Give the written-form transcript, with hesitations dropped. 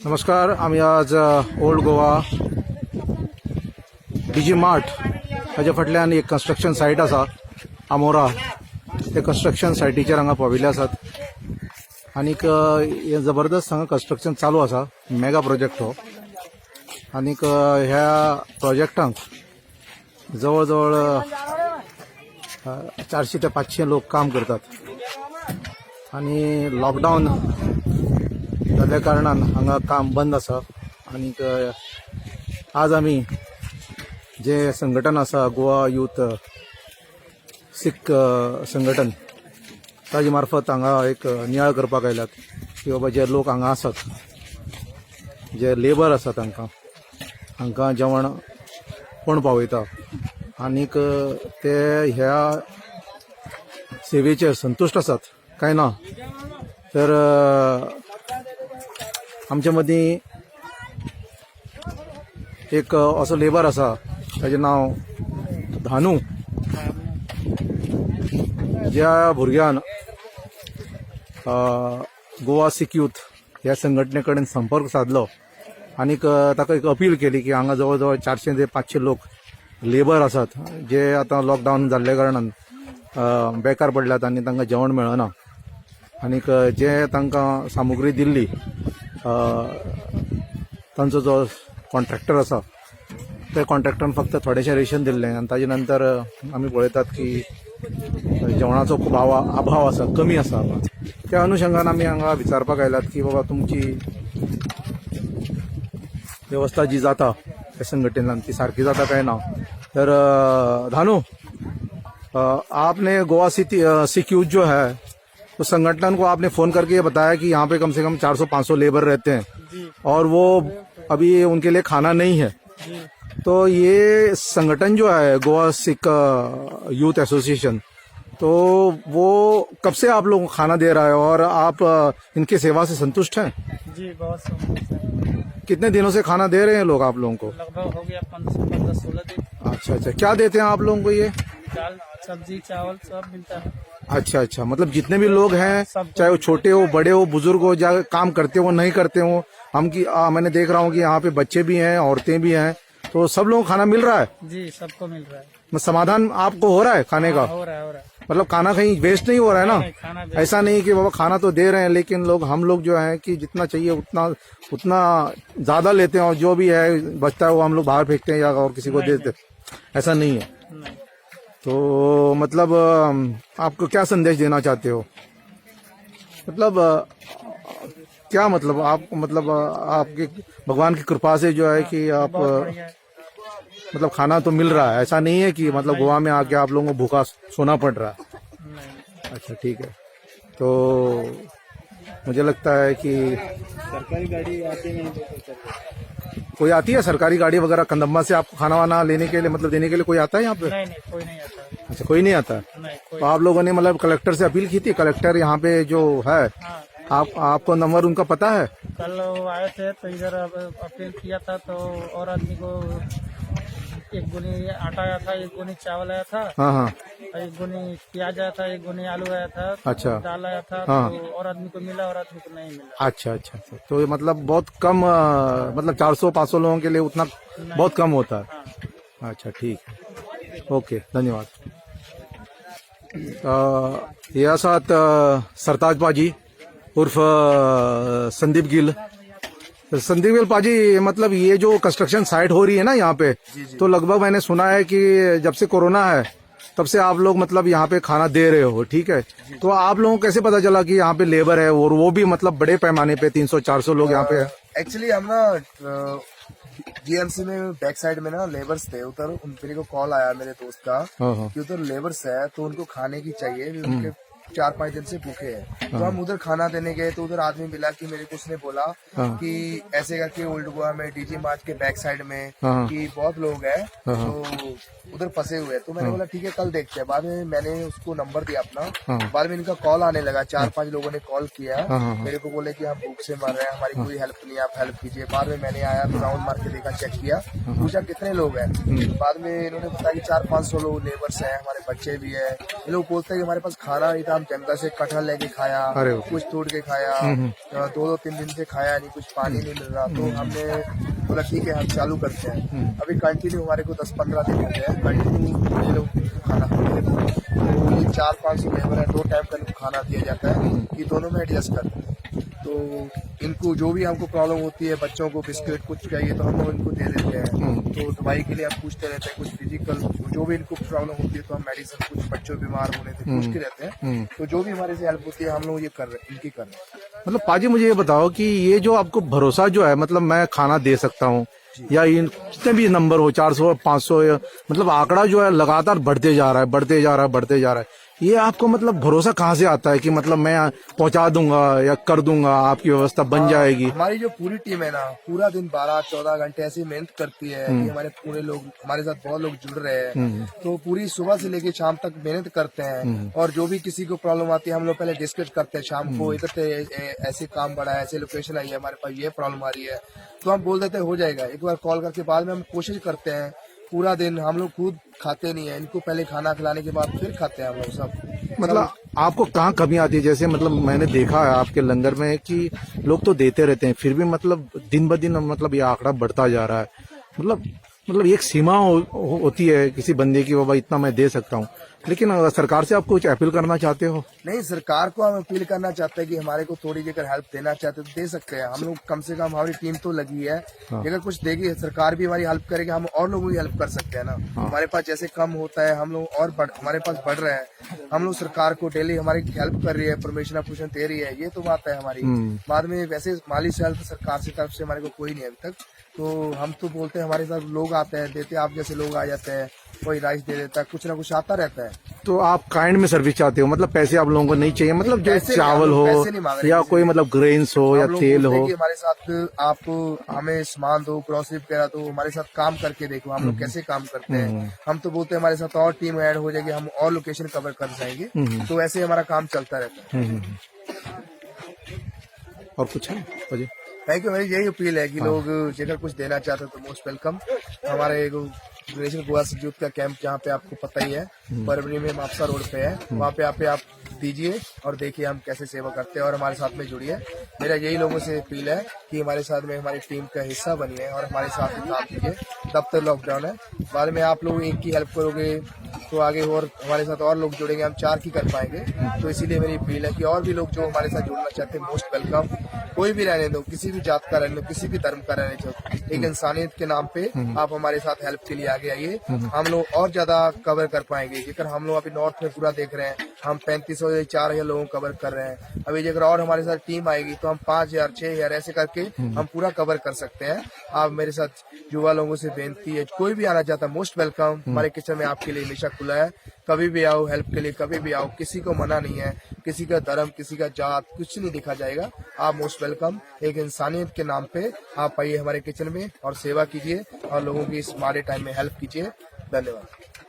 नमस्कार. आम्ही आज ओल्ड गोवा डीजी मार्ट हाच्या फाटल्यान एक कन्स्ट्रक्शन साईट आसा आमोरा. ते कन्स्ट्रक्शन सायटीचेर हांगा पाविल्ले आसात आनीक हे जबरदस्त हांगा कन्स्ट्रक्शन चालू आसा. मेगा प्रोजेक्ट हो. आनीक ह्या प्रोजेक्टांक जवळ जवळ 400 ते 500 लोक काम करतात. आणि लॉकडाऊन जाल्ल्या कारणान हांगा काम बंद आसा. आनीक आज आमी जे संघटन आसा गोवा यूथ सिख संघटन ताजे मार्फत हांगा एक नियाळ करपाक आयल्यात की बाबा जे लोक हांगा आसात, जे लेबर आसात, हांकां जेवण कोण पावयता आनीक ते ह्या सेवेचेर संतुश्ट आसात काय ना. तर आमच्या मदीं एक असो लेबर आसा, ताचें नांव धानू. ज्या भुरग्यान गोवा सिख यूथ ह्या संघटने कडेन संपर्क साधलो आनीक ताका एक अपील केली की हांगा जवळ जवळ 400 ते 500 लोक लेबर आसात जे आतां लॉकडावन जाल्ल्या कारणान बेकार पडल्यात आनी तांकां जेवण मेळना. आनीक जे तांकां सामुग्री दिल्ली तांचो जो कॉन्ट्रॅक्टर आसा त्या कॉन्ट्रॅक्टरान फक्त थोडेशें रेशन दिल्लें आनी ताजे नंतर आमी पळयतात की जेवणाचो खूब अभाव आसा, कमी आसा. त्या अनुशंगान आमी हांगा विचारपाक आयल्यात की बाबा तुमची वेवस्था जी जाता त्या संघटनेन ती सारकी जाता काय ना. तर धानू, आपने गोवा सिख यूथ जो है तो संगठन को आपने फोन करके ये बताया कि यहाँ पे कम से कम 400-500 लेबर रहते हैं और वो अभी उनके लिए खाना नहीं है. तो ये संगठन जो है गोवा सिख यूथ एसोसिएशन, तो वो कब से आप लोगों को खाना दे रहा है और आप इनकी सेवा से संतुष्ट हैं? जी बहुत संतुष्ट है. कितने दिनों से खाना दे रहे हैं लोग आप लोगों को? लगभग हो गया 15-16 दिन. अच्छा, क्या देते हैं आप लोगों को ये? दाल, सब्जी, चावल सब मिलता है. अच्छा, मतलब जितने भी लोग हैं, चाहे वो छोटे हो, बड़े हो, बुजुर्ग हो, या काम करते हो नहीं करते हो, मैंने देख रहा हूँ कि यहाँ पे बच्चे भी हैं, औरतें भी हैं, तो सब लोगों को खाना मिल रहा है? जी सबको मिल रहा है. समाधान आपको हो रहा है खाने का? हो रहा है. मतलब खाना कहीं वेस्ट नहीं हो रहा है ना? खाना ऐसा नहीं कि बाबा खाना तो दे रहे हैं लेकिन हम लोग जो है कि जितना चाहिए उतना ज्यादा लेते हैं और जो भी है बचता है वो हम लोग बाहर फेंकते हैं या और किसी को देते. ऐसा नहीं है. तो मतलब आपको क्या संदेश देना चाहते हो? मतलब क्या मतलब आपको, मतलब आपके भगवान की कृपा से जो है कि आप मतलब खाना तो मिल रहा है, ऐसा नहीं है कि मतलब गोवा में आके आप लोगों को भूखा सोना पड़ रहा है? अच्छा ठीक है. तो मुझे लगता है कि सरकारी गाड़ी आती नहीं. कोई आती है सरकारी गाड़ी वगैरह कंदम्बा से आपको खाना वाना लेने के लिए, मतलब देने के लिए कोई आता है यहाँ पे? नहीं कोई नहीं आता. अच्छा, कोई नहीं आता. नहीं कोई. तो आप लोगों ने मतलब कलेक्टर से अपील की थी? कलेक्टर यहाँ पे जो है, आपको नंबर उनका पता है? कल वो आए थे तो इधर अपील किया था तो और आदमी को एक गुनी आटा आया था, एक गुनी चावल आया था. हाँ. एक गुनी प्याज आया था, एक गुनी आलू आया था. अच्छा. दाल आया था. हाँ. तो और आदमी को मिला और आदमी को नहीं मिला. अच्छा. तो ये मतलब बहुत कम, मतलब 400-500 लोगों के लिए उतना बहुत कम होता है. हाँ. अच्छा ठीक है. ओके, धन्यवाद. या साथ सरताज पाजी उर्फ संदीप गिल. संदीप गिल पाजी, मतलब ये जो कंस्ट्रक्शन साइट हो रही है ना यहाँ पे, तो लगभग मैंने सुना है कि जब से कोरोना है तब से आप लोग मतलब यहाँ पे खाना दे रहे हो, ठीक है? तो आप लोगों को कैसे पता चला कि यहाँ पे लेबर है और वो भी मतलब बड़े पैमाने पे 300-400 लोग यहाँ पे है? एक्चुअली हम ना जीएमसी में बैक साइड में ना लेबर्स थे उधर, मेरे को कॉल आया मेरे दोस्त का कि उधर लेबर्स है तो उनको खाने की चाहिए, उनके 4-5 दिन से भूखे हैं. तो हम उधर खाना देने गए तो उधर आदमी मिला कि मेरे को उसने बोला कि ऐसे करके ओल्ड गोवा में डीजी मार्ट के बैक साइड में कि बहुत लोग हैं तो उधर फंसे हुए हैं. तो मैंने बोला ठीक है कल देखते हैं. बाद में मैंने उसको नंबर दिया अपना. बाद में इनका कॉल आने लगा, 4-5 लोगों ने कॉल किया मेरे को, बोले कि हम भूख से मर रहे हैं, हमारी कोई हेल्प नहीं, आप हेल्प कीजिए. बाद में मैंने आया तो राउंड मार के देखा, चेक किया, पूछा कितने लोग हैं. बाद में इन्होंने बताया कि 400-500 लोग लेबर्स हैं, हमारे बच्चे भी है. ये लोग बोलते हैं कि हमारे पास खाना नहीं था, हम जंगल से कटहल लेके खाया, अरे वाह। कुछ तोड़ के खाया, 2-3 दिन से खाया नहीं, कुछ पानी नहीं मिल रहा, तो हमने बोला ठीक है हम चालू करते हैं। अभी कंटिन्यू हमारे को 10-15 दिन हो गए कंटिन्यू ये लोग खाना खाते हैं। तो ये 400-500 लेबर है, 2 टाइम का इनको खाना दिया जाता है, ये दोनों में एडजस्ट करते हैं। तो इनको जो भी हमको प्रॉब्लम होती है, बच्चों को बिस्किट कुछ चाहिए तो हम लोग इनको दे देते हैं। तो दवाई के लिए हम पूछते रहते हैं, कुछ फिजिकल जो भी इनको प्रॉब्लम होती है तो हम मेडिसिन, कुछ बच्चों बीमार होने से पूछते रहते हैं। तो जो भी हमारे से हेल्प होती है हम लोग ये कर रहे हैं, इनकी कर रहे हैं। मतलब पाजी मुझे ये बताओ कि ये जो आपको भरोसा जो है, मतलब मैं खाना दे सकता हूँ या इन जितने भी नंबर हो 400 500 मतलब आंकड़ा जो है लगातार बढ़ते जा रहा है, बढ़ते जा रहा है, बढ़ते जा रहा है, ये आपको मतलब भरोसा कहाँ से आता है कि मतलब मैं पहुंचा दूंगा या कर दूंगा, आपकी व्यवस्था बन जाएगी? हमारी जो पूरी टीम है ना, पूरा दिन 12-14 घंटे ऐसी मेहनत करती है कि हमारे पूरे लोग हमारे साथ बहुत लोग जुड़ रहे हैं। तो पूरी सुबह से लेके शाम तक मेहनत करते हैं, और जो भी किसी को प्रॉब्लम आती है हम लोग पहले डिस्कस करते हैं शाम को, इधर से ऐसे काम बढ़ा है, ऐसे लोकेशन आई है, हमारे पास ये प्रॉब्लम आ रही है, तो हम बोल देते हैं हो जाएगा। एक बार कॉल करके बाद में हम कोशिश करते हैं, पूरा दिन हम लोग खुद खाते नहीं है, इनको पहले खाना खिलाने के बाद फिर खाते हैं हम लोग सब। मतलब आपको कहाँ कमी आती है? जैसे मतलब मैंने देखा है आपके लंगर में कि लोग तो देते रहते हैं, फिर भी मतलब दिन ब दिन मतलब ये आंकड़ा बढ़ता जा रहा है। मतलब एक सीमा होती है किसी बंदे की, बाबा इतना मैं दे सकता हूँ, लेकिन सरकार से आप कुछ अपील करना चाहते हो? नहीं, सरकार को हम अपील करना चाहते हैं कि हमारे को थोड़ी अगर हेल्प देना चाहते तो दे सकते हैं। हम लोग कम से कम, हमारी टीम तो लगी है, अगर कुछ देगी सरकार भी हमारी हेल्प करेगी, हम और लोगों की हेल्प कर सकते हैं ना। हमारे पास जैसे कम होता है हम लोग और हमारे पास बढ़ रहे हैं, हम लोग सरकार को डेली हमारी हेल्प कर रही है, परमिशन अपोजिशन दे रही है, ये तो बात है हमारी। बाद में वैसे माली से हेल्प सरकार से तरफ से हमारे को कोई नहीं अभी तक, तो हम तो बोलते हैं हमारे साथ लोग आते हैं देते, आप जैसे लोग आ जाते हैं, कोई राइस दे देता है, कुछ ना कुछ आता रहता है। तो आप काइंड में सर्विस चाहते हो, मतलब पैसे आप लोगों को नहीं चाहिए, मतलब जो चावल हो या कोई मतलब ग्रेन्स हो या तेल हो? हमारे साथ आप हमें सामान दो, ग्रोसरी वगैरह दो, हमारे साथ काम करके देखो हम लोग कैसे काम करते हैं। हम तो बोलते हैं हमारे साथ और टीम ऐड हो जाएगी, हम और लोकेशन कवर कर जाएंगे, तो ऐसे हमारा काम चलता रहता है। और कुछ है अजय? Thank you. मेरी यही अपील है कि लोग अगर कुछ देना चाहते हैं तो मोस्ट वेलकम। हमारे डोनेशन गोवा से यूथ का कैंप, जहाँ पे आपको पता ही है परवनी में मापसा रोड पे है, वहाँ पे आप दीजिए और देखिए हम कैसे सेवा करते हैं और हमारे साथ में जुड़िए। मेरा यही लोगों से अपील है कि हमारे साथ में हमारी टीम का हिस्सा बनिए और हमारे साथ में काम कीजिए। तब तक लॉकडाउन है, बाद में आप लोग एक की हेल्प करोगे तो आगे और हमारे साथ और लोग जुड़ेंगे, हम 4 की कर पाएंगे। तो इसीलिए मेरी अपील है कि और भी लोग जो हमारे साथ जुड़ना चाहते हैं मोस्ट वेलकम। कोई भी रहने दो, किसी भी जात का रहने दो, किसी भी धर्म का रहने दो, एक इंसानियत के नाम पे आप हमारे साथ हेल्प के लिए आगे आइए। हम लोग और ज्यादा कवर कर पाएंगे। अगर हम लोग अभी नॉर्थ में पूरा देख रहे हैं, हम 3500 या 4000 लोगों को कवर कर रहे हैं। अभी अगर और हमारे साथ टीम आएगी तो हम 5000 6000 ऐसे करके हम पूरा कवर कर सकते हैं। आप मेरे साथ युवा लोगों से बेनती है, कोई भी आना चाहता है मोस्ट वेलकम। हमारे किचन में आपके लिए हमेशा खुला है, कभी भी आओ हेल्प के लिए, कभी भी आओ, किसी को मना नहीं है, किसी का धर्म, किसी का जात कुछ नहीं दिखा जाएगा। आप मोस्ट वेलकम। एक इंसानियत के नाम पे आप आइए हमारे किचन में और सेवा कीजिए और लोगों की इस मारे टाइम में हेल्प कीजिए। धन्यवाद।